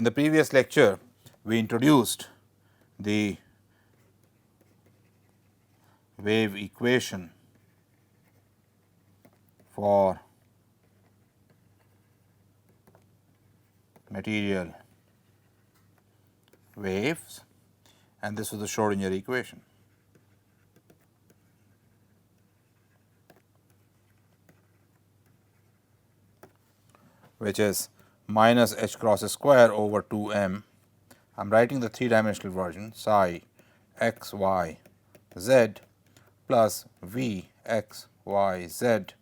the previous lecture, we introduced the wave equation for material waves, and this was the Schrodinger equation. Which is minus h cross square over 2 m. I am writing the 3-dimensional version, psi x y z plus v x y z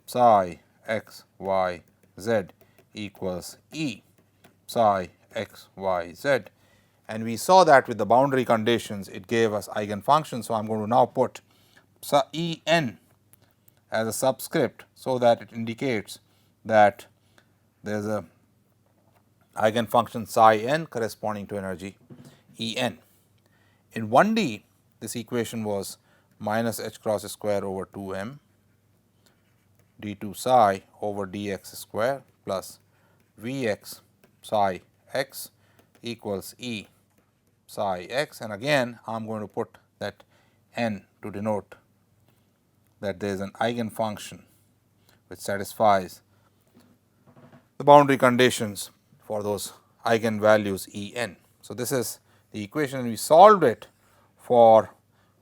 psi x y z equals E psi x y z, and we saw that with the boundary conditions it gave us eigenfunctions. So, I am going to now put E n as a subscript, so that it indicates that there is a eigenfunction psi n corresponding to energy E n. In 1D, this equation was minus h cross square over 2 m d 2 psi over dx square plus v x psi x equals E psi x, and again I am going to put that n to denote that there is an eigenfunction which satisfies the boundary conditions for those eigenvalues E n. So, this is the equation, and we solved it for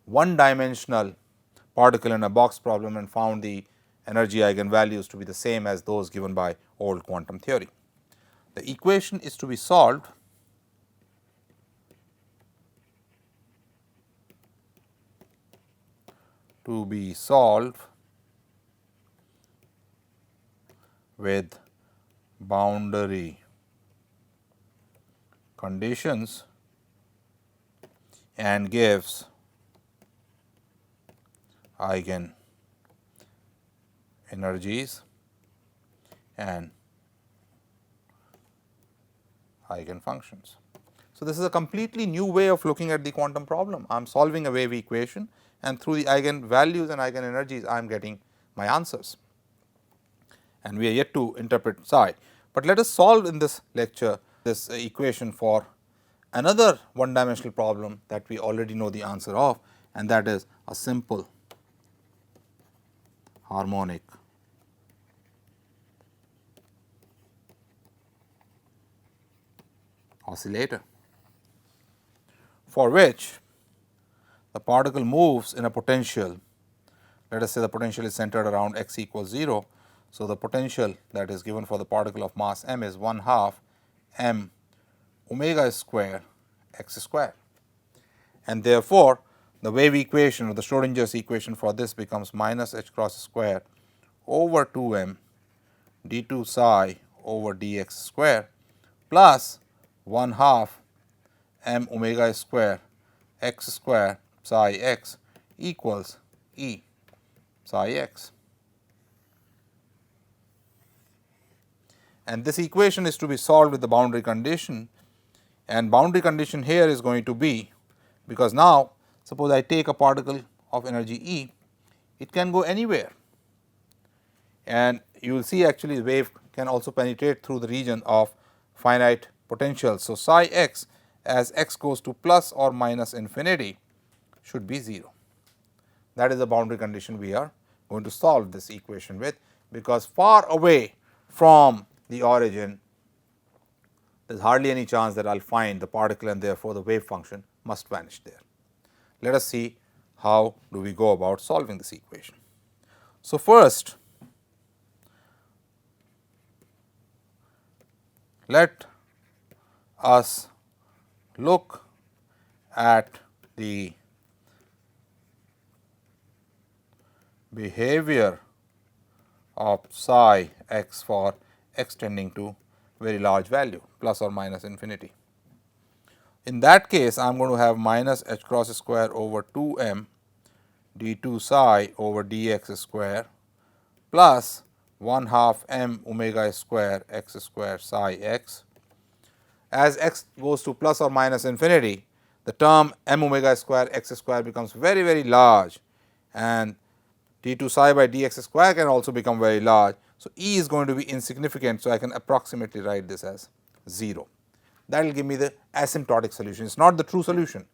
one-dimensional particle in a box problem and found the energy eigenvalues to be the same as those given by old quantum theory. The equation is to be solved with boundary conditions and gives eigen energies and eigenfunctions. So, this is a completely new way of looking at the quantum problem. I am solving a wave equation, and through the eigenvalues and eigenenergies I am getting my answers, and we are yet to interpret psi. But let us solve in this lecture this equation for another one-dimensional problem that we already know the answer of, and that is a simple harmonic oscillator, for which the particle moves in a potential. Let us say the potential is centered around x equals 0. So, the potential that is given for the particle of mass m is 1/2 m omega square x square, and therefore, the wave equation or the Schrodinger's equation for this becomes minus h cross square over 2 m d 2 psi over dx square plus 1/2 m omega square x square psi x equals E psi x. And this equation is to be solved with the boundary condition, and boundary condition here is going to be, because now suppose I take a particle of energy E, it can go anywhere, and you will see actually the wave can also penetrate through the region of finite potential. So, psi x as x goes to plus or minus infinity should be 0. That is the boundary condition we are going to solve this equation with, because far away from the origin there is hardly any chance that I will find the particle, and therefore, the wave function must vanish there. Let us see how do we go about solving this equation. So, first let us look at the behavior of psi x for x tending to very large value plus or minus infinity. In that case, I am going to have minus h cross square over 2 m d 2 psi over dx square plus 1/2 m omega square x square psi x. As x goes to plus or minus infinity, the term m omega square x square becomes very, very large, and d 2 psi by dx square can also become very large. So, E is going to be insignificant. So, I can approximately write this as 0. that will give me the asymptotic solution. It is not the true solution,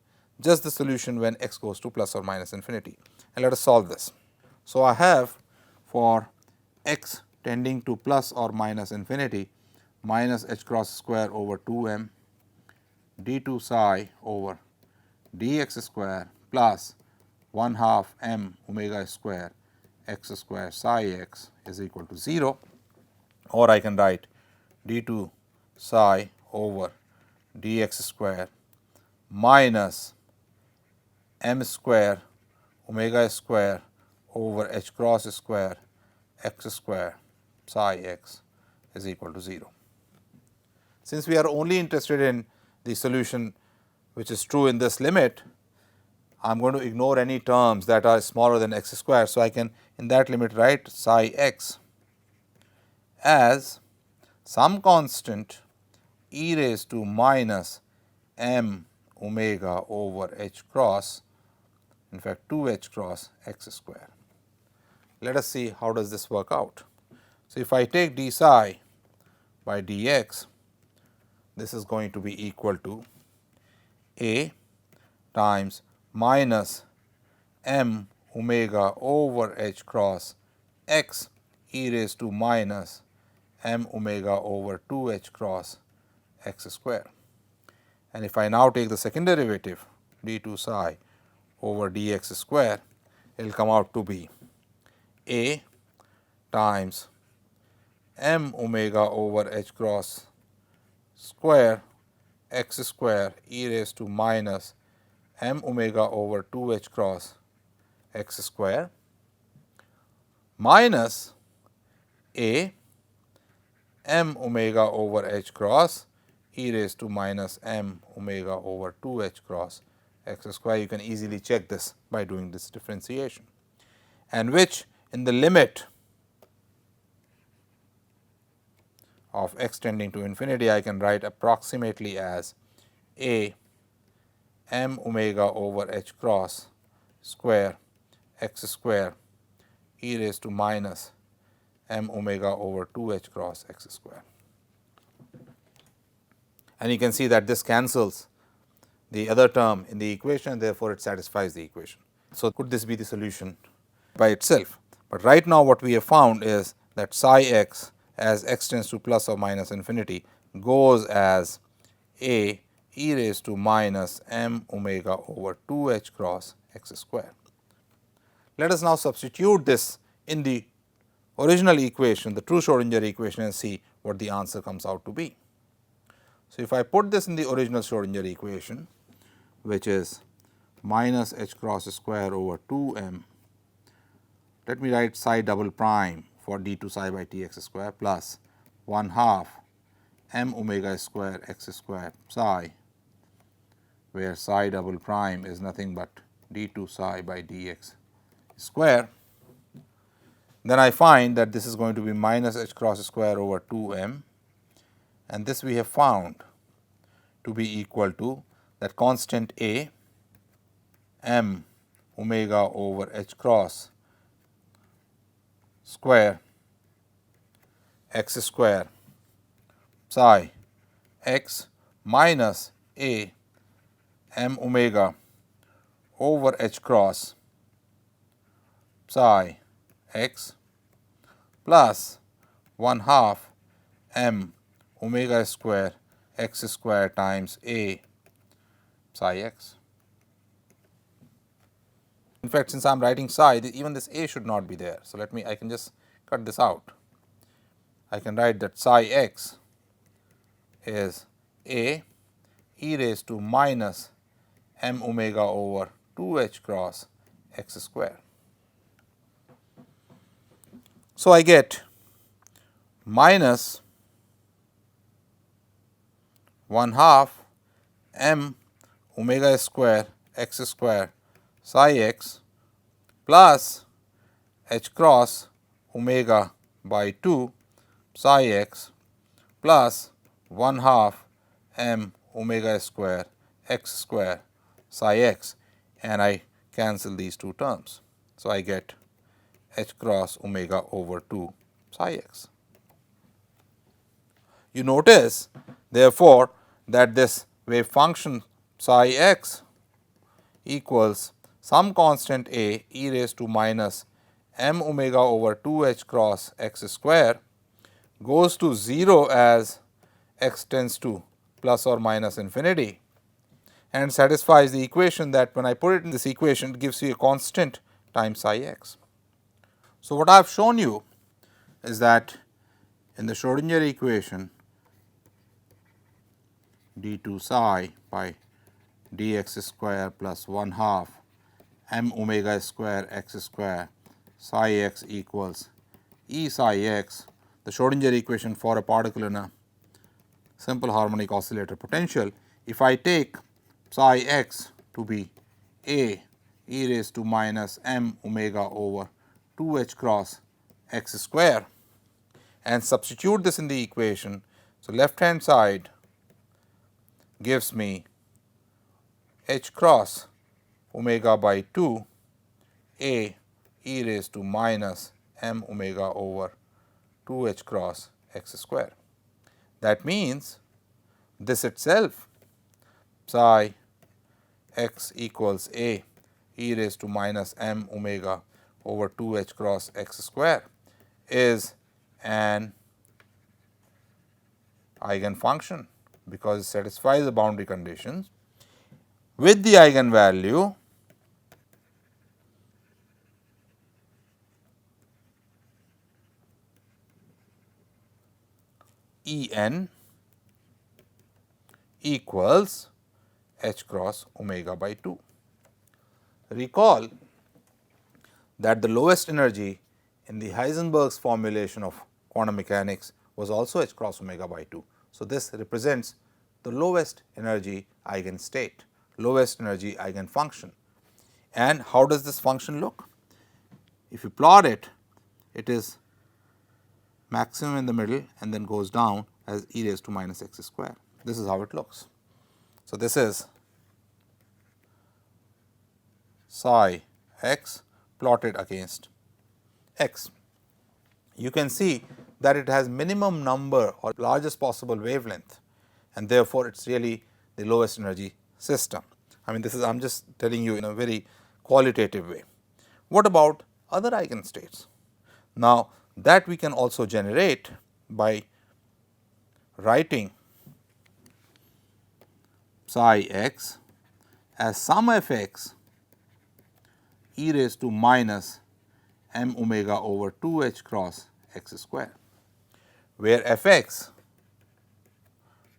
just the solution when x goes to plus or minus infinity. And let us solve this. So, I have for x tending to plus or minus infinity minus h cross square over 2m d2 psi over dx square plus 1 half m omega square x square psi x is equal to 0, or I can write d2 psi over dx square minus m square omega square over h cross square x square psi x is equal to 0. Since we are only interested in the solution which is true in this limit, I am going to ignore any terms that are smaller than x square. So, I can in that limit write psi x as some constant e raised to minus m omega over h cross, in fact 2 h cross x square. Let us see how does this work out. So, if I take d psi by dx, this is going to be equal to a times minus m omega over h cross x e raised to minus m omega over 2 h cross x square. And if I now take the second derivative d2 psi over dx square, it will come out to be a times m omega over h cross square x square e raised to minus m omega over 2 h cross x square minus a m omega over h cross e raised to minus m omega over 2 h cross x square. You can easily check this by doing this differentiation, and which in the limit of x tending to infinity I can write approximately as a m omega over h cross square x square e raised to minus m omega over 2 h cross x square. And you can see that this cancels the other term in the equation, and therefore, it satisfies the equation. So, could this be the solution by itself? But right now what we have found is that psi x as x tends to plus or minus infinity goes as a e raised to minus m omega over 2 h cross x square. Let us now substitute this in the original equation, the true Schrodinger equation, and see what the answer comes out to be. So, if I put this in the original Schrodinger equation, which is minus h cross square over 2m, let me write psi double prime for d2 psi by tx square plus 1 half m omega square x square psi, where psi double prime is nothing but d2 psi by dx square. Then I find that this is going to be minus h cross square over 2m, and this we have found to be equal to that constant a m omega over h cross square x square psi x minus a m omega over h cross psi x plus 1 half m omega square x square times a psi x. In fact, since I am writing psi, even this a should not be there. So, I can just cut this out. I can write that psi x is a e raised to minus m omega over 2 h cross x square. So, I get minus 1 half m omega square x square psi x plus h cross omega by 2 psi x plus 1 half m omega square x square psi x, and I cancel these two terms. So, I get h cross omega over 2 psi x. You notice therefore, that this wave function psi x equals some constant a e raised to minus m omega over 2 h cross x square goes to 0 as x tends to plus or minus infinity, and satisfies the equation that when I put it in this equation, it gives you a constant times psi x. So, what I have shown you is that in the Schrodinger equation, d2 psi by dx square plus 1 half m omega square x square psi x equals E psi x, the Schrodinger equation for a particle in a simple harmonic oscillator potential. If I take psi x to be a e raised to minus m omega over 2 h cross x square and substitute this in the equation. So, left hand side gives me h cross omega by 2 a e raised to minus m omega over 2 h cross x square. That means this itself psi x equals a e raised to minus m omega over 2 h cross x square is an eigenfunction, because it satisfies the boundary conditions with the eigenvalue E n equals h cross omega by 2. Recall that the lowest energy in the Heisenberg's formulation of quantum mechanics was also h cross omega by 2. So, this represents the lowest energy eigenstate, lowest energy eigenfunction. And how does this function look? If you plot it, it is maximum in the middle and then goes down as e raised to minus x square. This is how it looks. So, this is psi x plotted against x. You can see that it has minimum number or largest possible wavelength, and therefore, it is really the lowest energy system. I mean, this is I am just telling you in a very qualitative way. What about other eigenstates? Now, that we can also generate by writing psi x as some f x e raised to minus m omega over 2 h cross x square, where f x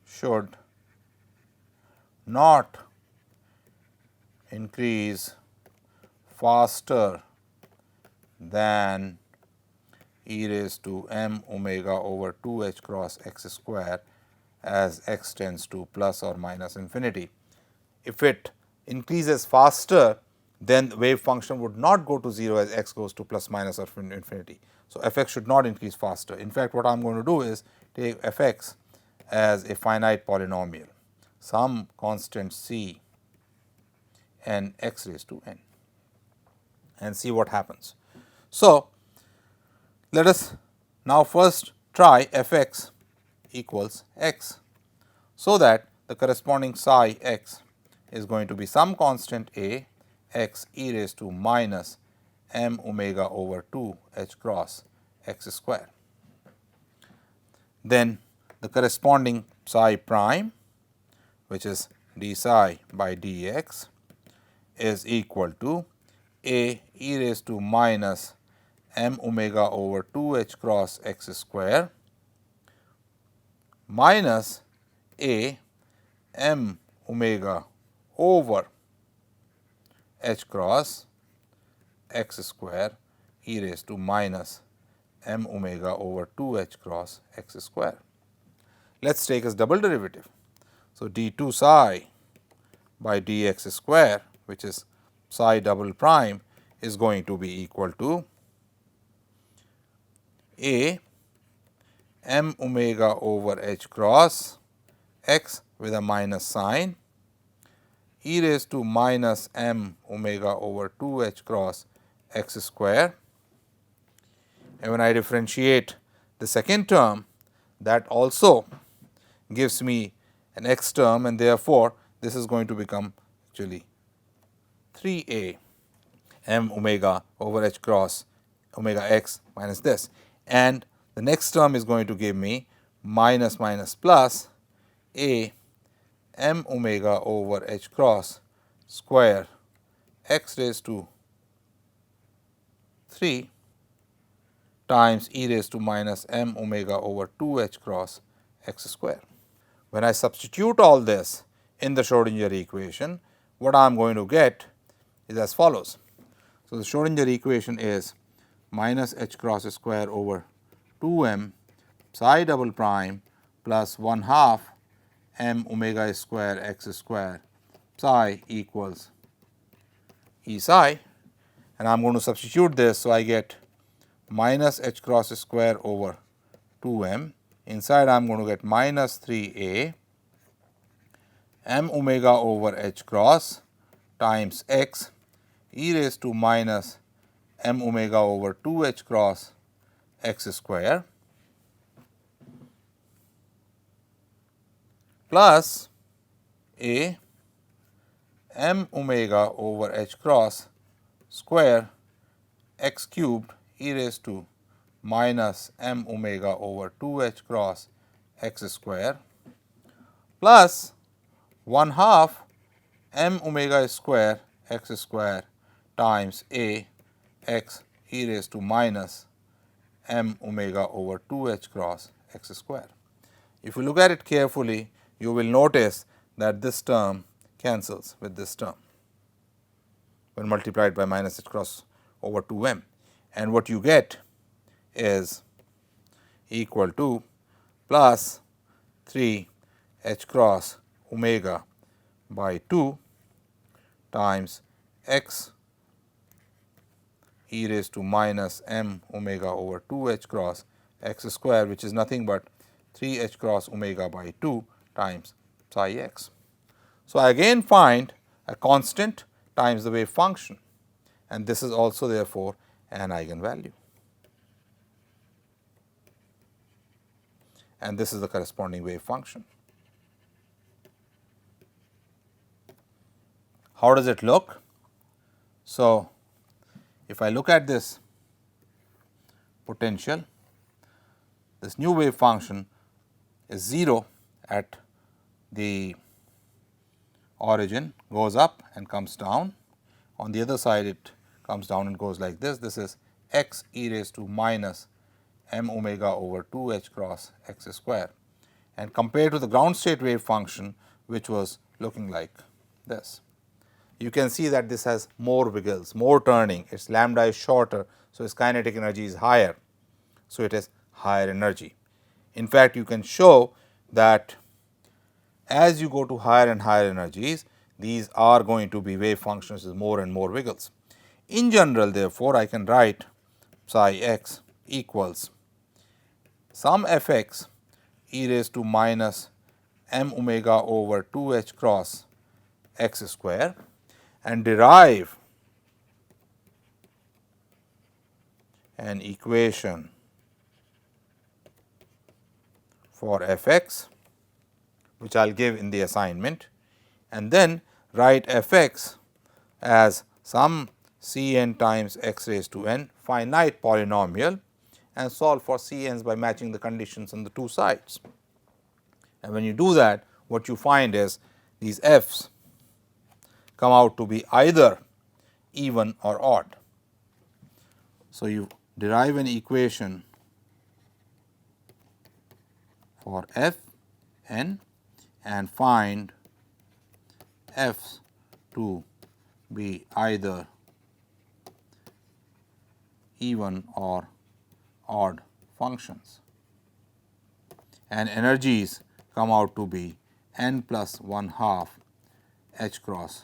should not increase faster than e raised to m omega over 2 h cross x square as x tends to plus or minus infinity. If it increases faster, then the wave function would not go to 0 as x goes to plus minus or infinity. So, f x should not increase faster. In fact, what I am going to do is take f x as a finite polynomial, some constant c n x raised to n, and see what happens. So, let us now first try f x equals x, so that the corresponding psi x is going to be some constant a x e raised to minus m omega over 2 h cross x square. Then the corresponding psi prime, which is d psi by dx, is equal to a e raised to minus m omega over 2 h cross x square minus a m omega over h cross x square e raised to minus m omega over 2 h cross x square. Let us take as double derivative. So, d 2 psi by dx square, which is psi double prime, is going to be equal to a m omega over h cross x with a minus sign e raised to minus m omega over 2 h cross x square. And when I differentiate the second term, that also gives me an x term, and therefore, this is going to become actually 3a m omega over h cross omega x minus this, and the next term is going to give me minus minus plus a m omega over h cross square x raised to 3 times e raised to minus m omega over 2 h cross x square. When I substitute all this in the Schrodinger equation, what I am going to get is as follows. So, the Schrodinger equation is minus h cross square over 2 m psi double prime plus 1 half m omega square x square psi equals E psi, and I am going to substitute this. So, I get minus h cross square over 2 m, inside I am going to get minus 3a m omega over h cross times x e raised to minus m omega over 2 h cross x square plus a m omega over h cross square x cubed e raised to minus m omega over 2 h cross x square plus 1 half m omega square x square times a x e raised to minus m omega over 2 h cross x square. If you look at it carefully, you will notice that this term cancels with this term when multiplied by minus h cross over 2 m, and what you get is equal to plus 3 h cross omega by 2 times x e raised to minus m omega over 2 h cross x square, which is nothing but 3 h cross omega by 2 times psi x. So, I again find a constant times the wave function, and this is also therefore an eigenvalue, and this is the corresponding wave function. How does it look? So, if I look at this potential, this new wave function is 0 at the origin, goes up and comes down. On the other side, it comes down and goes like this. This is x e raised to minus m omega over 2 h cross x square, and compared to the ground state wave function, which was looking like this, you can see that this has more wiggles, more turning, its lambda is shorter, so its kinetic energy is higher. So, it is higher energy. In fact, you can show that as you go to higher and higher energies, these are going to be wave functions with more and more wiggles. In general, therefore, I can write psi x equals some f x e raised to minus m omega over 2 h cross x square, and derive an equation for f x, which I will give in the assignment, and then write f x as some c n times x raised to n finite polynomial, and solve for c n's by matching the conditions on the two sides. And when you do that, what you find is these f's come out to be either even or odd. So, you derive an equation for f n and find f's to be either even or odd functions, and energies come out to be n plus 1 half h cross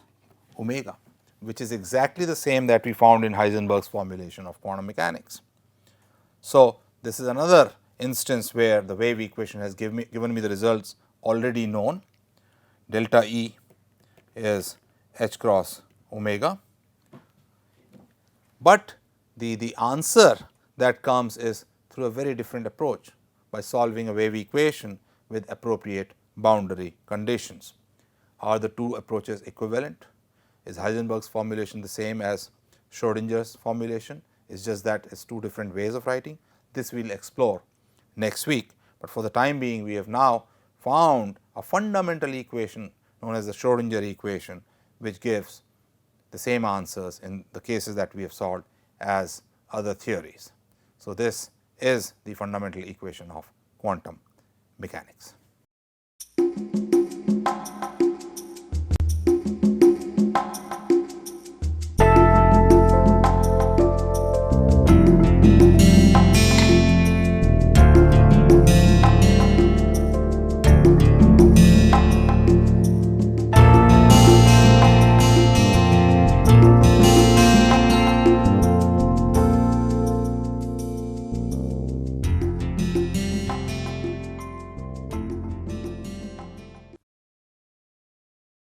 omega, which is exactly the same that we found in Heisenberg's formulation of quantum mechanics. So, this is another instance where the wave equation has given me the results already known. Delta E is h cross omega, but the answer that comes is through a very different approach by solving a wave equation with appropriate boundary conditions. Are the two approaches equivalent? Is Heisenberg's formulation the same as Schrodinger's formulation? It's just that it's two different ways of writing. This we will explore next week, but for the time being we have now found a fundamental equation known as the Schrodinger equation, which gives the same answers in the cases that we have solved as other theories. So, this is the fundamental equation of quantum mechanics.